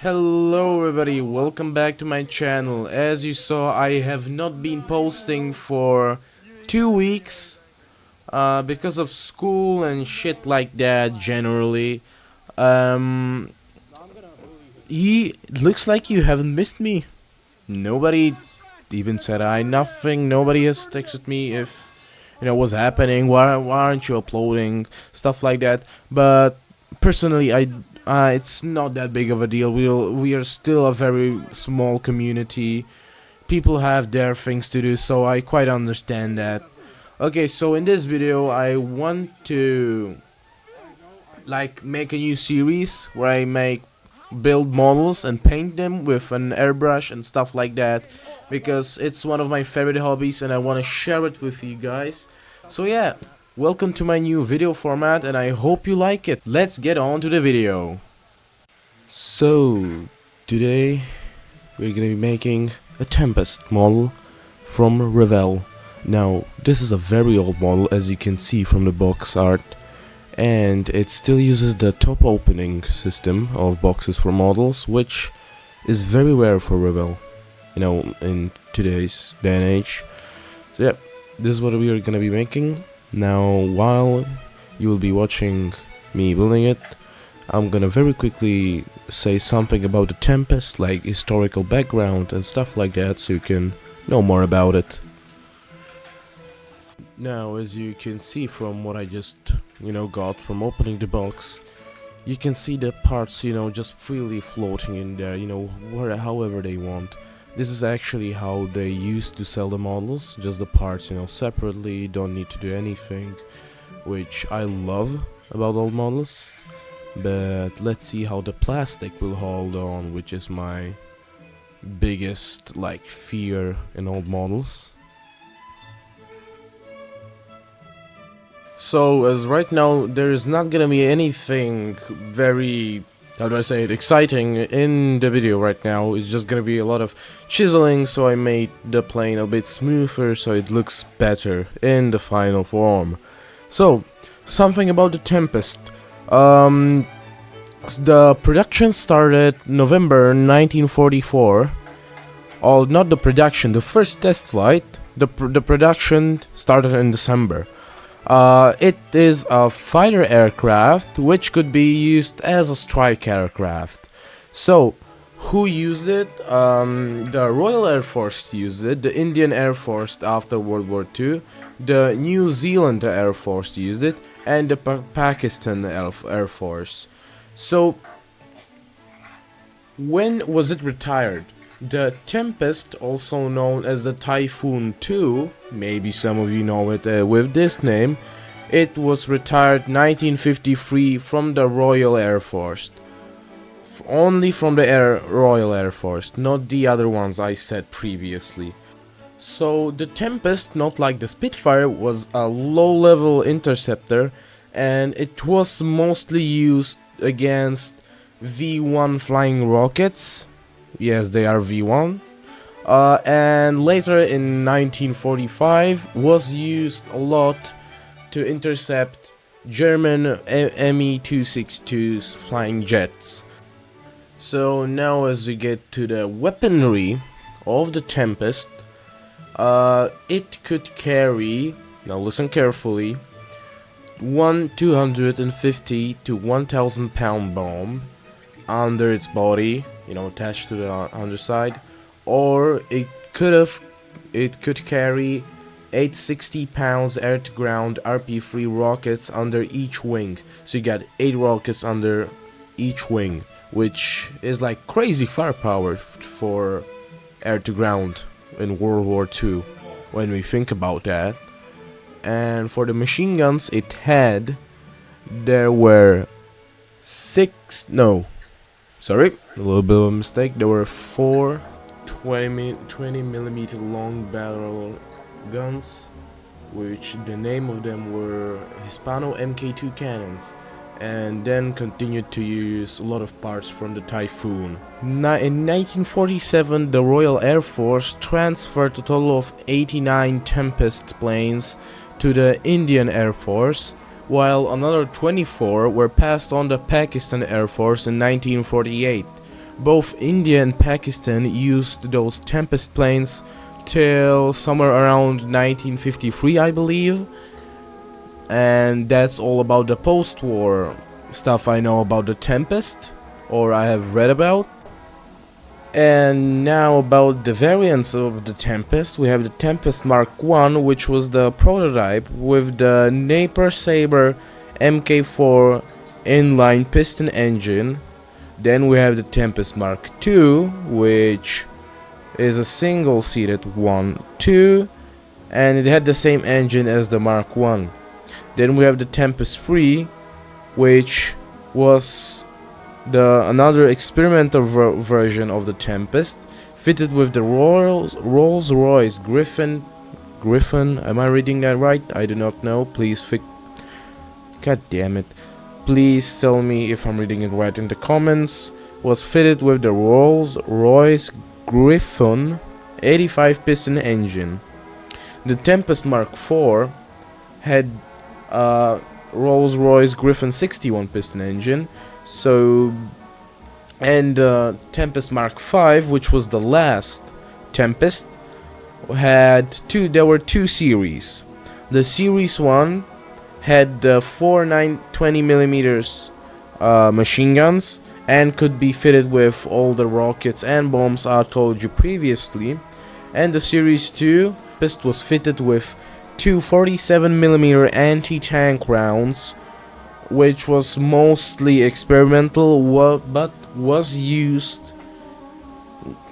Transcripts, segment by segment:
Hello everybody, welcome back to my channel. As you saw, I have not been posting for 2 weeks because of school and shit like that generally. Um, it looks like you haven't missed me. Nobody even said nothing, nobody has texted me if what's happening, why aren't you uploading, stuff like that. But personally, it's not that big of a deal. We are still a very small community. People have their things to do, so I quite understand that. Okay, so in this video I want to make a new series where I build models and paint them with an airbrush and stuff like that, because it's one of my favorite hobbies and I want to share it with you guys. So yeah, welcome to my new video format and I hope you like it. Let's get on to the video. So today we're gonna be making a Tempest model from Revell. Now this is a very old model, as you can see from the box art, and it still uses the top opening system of boxes for models, which is very rare for Revell, in today's day and age. So yeah, this is what we are gonna be making. Now while you will be watching me building it, I'm gonna very quickly say something about the Tempest, like historical background and stuff like that, so you can know more about it. Now, as you can see from what I just, got from opening the box, you can see the parts, just freely floating in there, however they want. This is actually how they used to sell the models, just the parts, separately, don't need to do anything, which I love about old models. But let's see how the plastic will hold on, which is my biggest, fear in old models. So, as right now, there is not gonna be anything very, how do I say it, exciting in the video right now. It's just gonna be a lot of chiseling, so I made the plane a bit smoother so it looks better in the final form. So, something about the Tempest. The production started November 1944. Oh, not the production, the first test flight. The production started in December. It is a fighter aircraft which could be used as a strike aircraft. So, who used it? The Royal Air Force used it, the Indian Air Force after World War II, the New Zealand Air Force used it, and the Pakistan Air Force. So, when was it retired? The Tempest, also known as the Typhoon II, maybe some of you know it with this name, it was retired 1953 from the Royal Air Force. Only from the Royal Air Force, not the other ones I said previously. So the Tempest, not like the Spitfire, was a low-level interceptor, and it was mostly used against V1 flying rockets. Yes, they are V1. And later in 1945 was used a lot to intercept German Me-262's flying jets. So now as we get to the weaponry of the Tempest, it could carry, now listen carefully, one 250 to 1,000 pound bomb under its body, attached to the underside, or it could carry 860 pounds air-to-ground RP-3 rockets under each wing. So you got 8 rockets under each wing, which is like crazy firepower for air-to-ground in World War II, when we think about that. And for the machine guns there were a little bit of a mistake. There were 4 20mm long barrel guns, which the name of them were Hispano Mk2 cannons, and then continued to use a lot of parts from the Typhoon. In 1947, the Royal Air Force transferred a total of 89 Tempest planes to the Indian Air Force, while another 24 were passed on to Pakistan Air Force in 1948. both India and Pakistan used those Tempest planes till somewhere around 1953, I believe. And that's all about the post-war stuff I know about the Tempest, or I have read about. And now about the variants of the Tempest. We have the Tempest Mark 1, which was the prototype with the Napier Sabre Mk4 inline piston engine. Then we have the Tempest Mark 2, which is a single-seated 1-2, and it had the same engine as the Mark 1. Then we have the Tempest 3, which was another experimental version of the Tempest, fitted with the Rolls-Royce Griffin. Am I reading that right? I do not know. Please God damn it. Please tell me if I'm reading it right in the comments. Was fitted with the Rolls-Royce Griffin 85 piston engine. The Tempest Mark 4 had Rolls-Royce Griffin 61 piston engine. So, and Tempest Mark 5, which was the last Tempest, there were two series. The series 1 had 4 20mm machine guns and could be fitted with all the rockets and bombs I told you previously. And the series 2 was fitted with 2 47mm anti-tank rounds, which was mostly experimental, but was used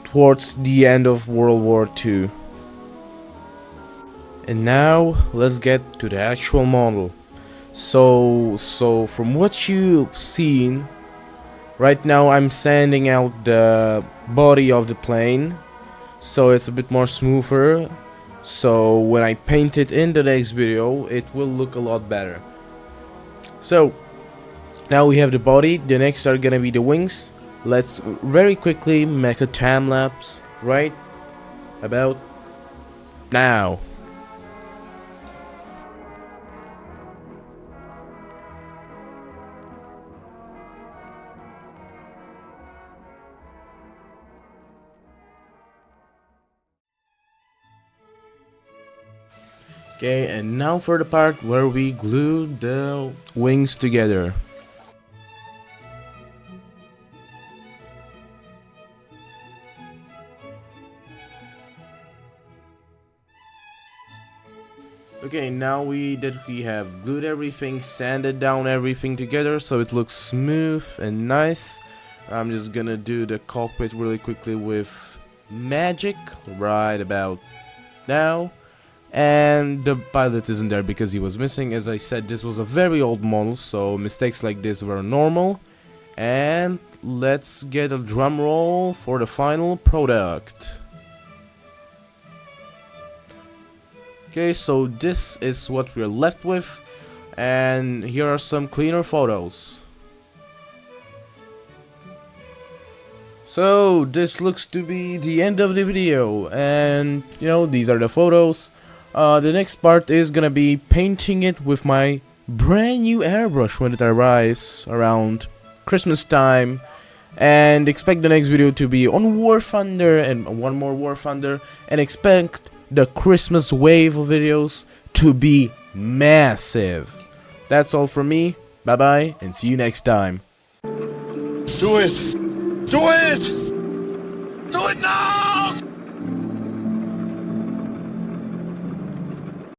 towards the end of World War II. And now let's get to the actual model. So from what you've seen, right now I'm sanding out the body of the plane, so it's a bit more smoother. So when I paint it in the next video, it will look a lot better. So now we have the body. The next are gonna be the wings. Let's very quickly make a time lapse right about now. Okay, and now for the part where we glue the wings together. Okay, now we have glued everything, sanded down everything together so it looks smooth and nice. I'm just gonna do the cockpit really quickly with magic right about now. And the pilot isn't there because he was missing. As I said, this was a very old model, so mistakes like this were normal. And let's get a drum roll for the final product. Okay, so this is what we're left with, and here are some cleaner photos. So this looks to be the end of the video, and you know, these are the photos. The next part is gonna be painting it with my brand new airbrush when it arrives around Christmas time. And expect the next video to be on War Thunder and one more War Thunder, and expect the Christmas wave of videos to be massive. That's all from me. Bye bye and see you next time. Do it! Do it! Do it now!